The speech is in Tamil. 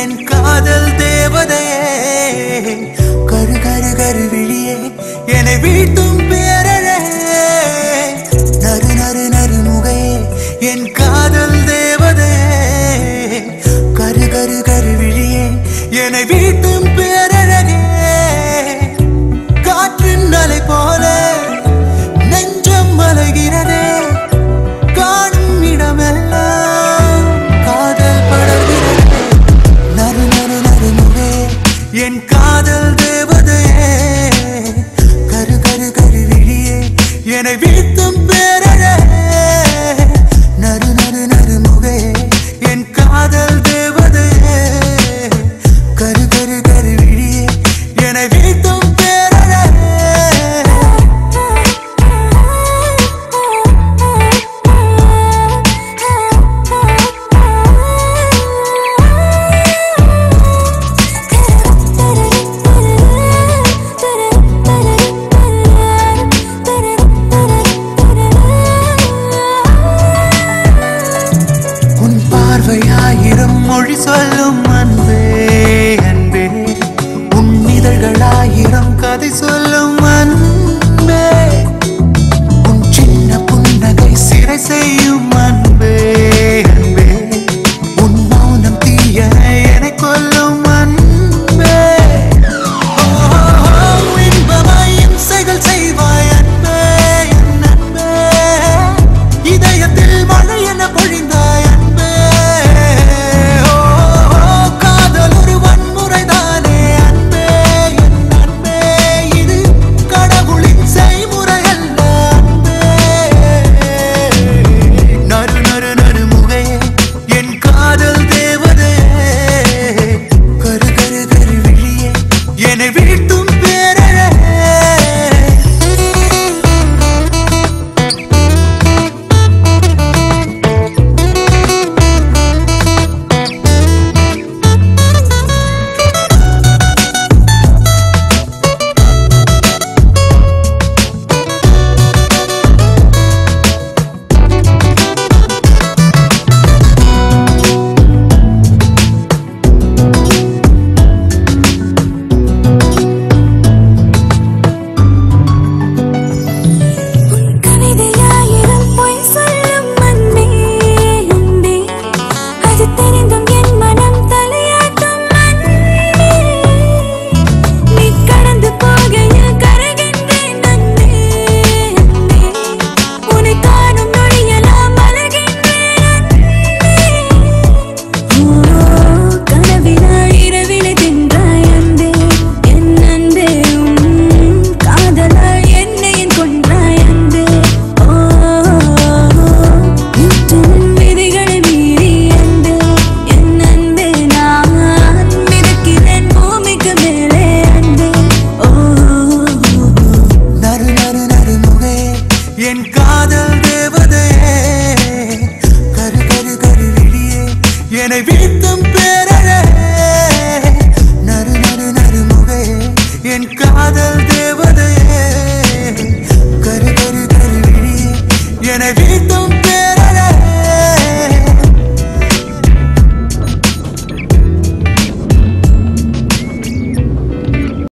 என் காதல் தேவதையே கரு கரு கரு விழியே என்னை வீட்டும் பேரழகே நறு நறு நறு முகையே என் காதல் தேவதையே கரு கரு கரு விழியே என்னை வீட்டும் பேரழகே காற்றின் அலை போல நெஞ்சம் அலைகிறதே காணும் இடமெல்லாம் காதல் படர்கிறது நறு நறு நறு முகே என் காதல் தேவதையே கரு கரு கரு விழியே என்னை வீட்டும் பேரழகே நறு நறு நறு முகே என் காதல் தேவதையே கரு கரு கரு விழியே என்னை வீட்டும் பார்வையாயிரம் மொழி சொல்லும் அன்பே